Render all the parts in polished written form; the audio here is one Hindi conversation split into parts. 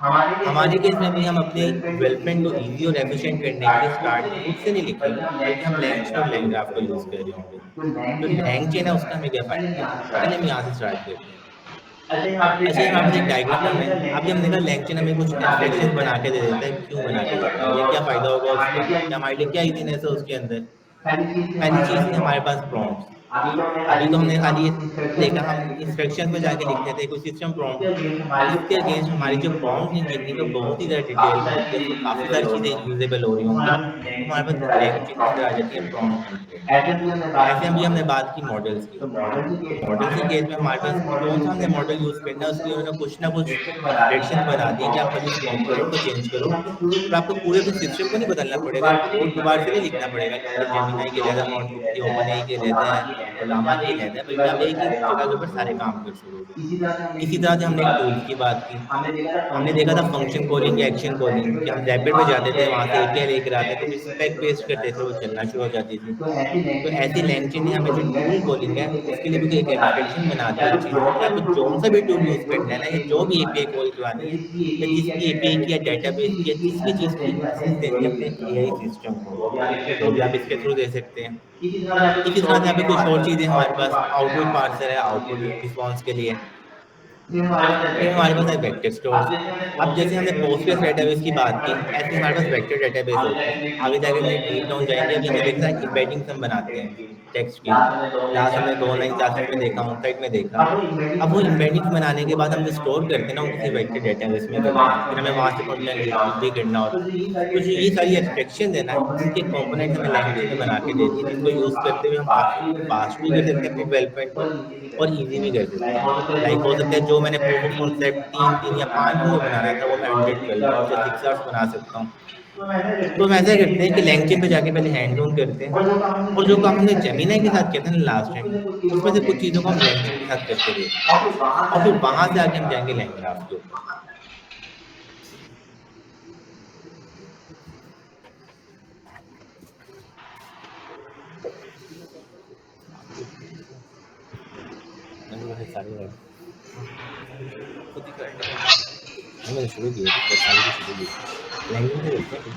हमारे केस में भी हम अपने डेवलपमेंट को ईजी और एफिशिएंट करने के लिए स्टार्ट खुद से नहीं लिखेंगे, बल्कि हम LangChain और LangGraph का यूज़ कर रहे होंगे। तो LangChain है उसका हमें क्या फ़ायदा है? पहले हम यहाँ से स्टार्ट करते हैं। अच्छा, यहाँ पे एक डायग्राम है। अभी हमने कहा LangChain हमें कुछ एब्स्ट्रैक्शंस बना के दे देता है, क्यों बना के देता है? या क्या फ़ायदा होगा उसका? या हमारे लिए क्या ईज़ीनेस है उसके अंदर? पहली चीज़ है हमारे पास प्रॉम्प्ट्स। अभी तो हमने खाली देखा, हम इंस्ट्रक्शन पे जाके लिखते थे कोई सिस्टम प्रॉम्प्ट, इसके अगेंस्ट हमारी जो प्रॉम्प्ट इंजीनियरिंग है बहुत ही ज़्यादा डिटेल में होती है, उसमें काफ़ी सारी चीज़ें यूजेबल हो रही होंगी, तो हमारे पास LangChain के अंदर आ जाती है प्रॉम्प्ट कंट्रोल। ऐसे अभी हमने बात की मॉडल्स की, तो मॉडल्स के केस में हमारे पास कौन सा हमने मॉडल यूज़ करना है, उसके लिए उन्होंने कुछ ना कुछ एब्स्ट्रैक्शन बना दिए कि आप खाली उस कंपोनेंट को चेंज करो और आपको पूरे भी सिस्टम को नहीं बदलना पड़ेगा, कोड दोबारा से नहीं लिखना पड़ेगा कि मुझे जेमिनी के लेते हैं नोटबुक की, ओपन AI के लेते हैं, और लामा नहीं लेना है, बल्कि आप एक ही जगह के ऊपर सारे काम कर सकोगे। इसी तरह से हमने एक टूल्स की बात की। हमने देखा था फंक्शन कॉलिंग या एक्शन कॉलिंग कि हम रैपिड में जाते थे, वहाँ से एपीआई लेकर आते थे, फिर स्पेक पेस्ट करते थे, वो चलना शुरू हो जाती थी। तो ऐसे LangChain ने हमें जो टूल कॉलिंग है, उसके लिए भी एक एब्स्ट्रैक्शन बना दी इस चीज़ में कि आपको जो सा भी टूल यूज़ करना है ना, या जो भी एपीआई कॉल करवानी है, या जिस भी एपीआई की या डेटाबेस की या जिस भी चीज़ की एक्सेस देनी है अपने एआई सिस्टम को, वो भी आप इसके थ्रू दे सकते हैं। इसी तरह से यहाँ पे कुछ और चीज़ें हमारे पास आउटपुट पार्सर है, आउटपुट रिस्पॉन्स के लिए। फिर हमारे पास है वेक्टर स्टोर्स। अब जैसे हमने पोस्टग्रेस डेटाबेस की बात की, ऐसे हमारे पास वेक्टर डेटाबेस होते हैं। आगे जाके हमने डीप डाउन जाएंगे, अभी हमने देखा है एम्बेडिंग्स हम बनाते हैं टेक्स्ट की। लास्ट हमने 2 लाइन क्लासेस में देखा, ऑन साइट में देखा। अब वो एम्बेडिंग्स बनाने के बाद हम जो स्टोर करते हैं ना, वो किसी वेक्टर डेटाबेस में करते हैं, फिर हमें वहाँ से कंटेंट रिट्रीव भी करना होता है। तो जो ये सारी एब्स्ट्रैक्शन है ना, इनके कंपोनेंट्स हमें लैंग्वेज में बना के देती है, जिनको यूज़ करते हुए हम काफ़ी फास्ट भी कर सकते हैं अपनी डेवलपमेंट को और ईज़ी भी कर सकते हैं। लाइक हो सकता है जो मैंने प्रूफ ऑफ कॉन्सेप्ट 3 या 5 दिन में बनाना था, वो मैं अंडर 12 आवर्स या 6 आवर्स बना सकता हूँ। तो हम ऐसा करते हैं कि LangChain पे जाके पहले हैंड ऑन करते हैं, और जो काम हमने जेमिनी के साथ किया था ना लास्ट टाइम, उसमें से कुछ चीज़ों को हम LangChain के साथ करके देखते हैं, और फिर वहाँ से आके हम जाएँगे LangGraph के ऊपर। मैंने वैसे सारे खुद ही करने हैं। मैंने शुरू किए थे, सारे भी शुरू किए। LangChain से करते हैं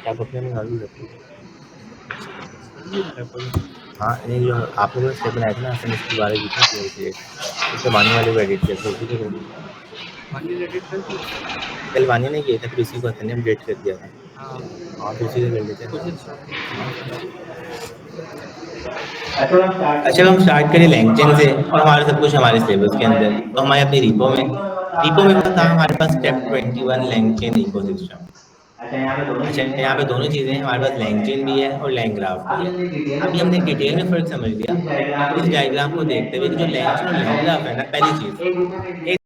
क्या आप अपने में चालू रखते हो? हाँ, नहीं जो आप लोगों ने स्टेप बनाया था ना, हमने इसके बारे में किया क्लियर, उससे वानी वाले को एडिट किया था, उसी को कल वानी ने किया था, फिर उसी को हसन ने अपडेट कर दिया था। हाँ, तो उसी को कर लेते हैं। अच्छा, अब हम स्टार्ट करें LangChain से, और हमारा सब कुछ हमारे सिलेबस के अंदर। तो हमारे अपनी रिपो में था हमारे पास स्टेप 21 LangChain इकोसिस्टम। अच्छा, यहाँ पे दोनों चीज़ें हैं, हमारे पास LangChain भी है और LangGraph भी है। अभी हमने डिटेल में फ़र्क समझ लिया। इस डायग्राम को देखते हुए कि जो LangChain और LangGraph है ना, पहली चीज़, एक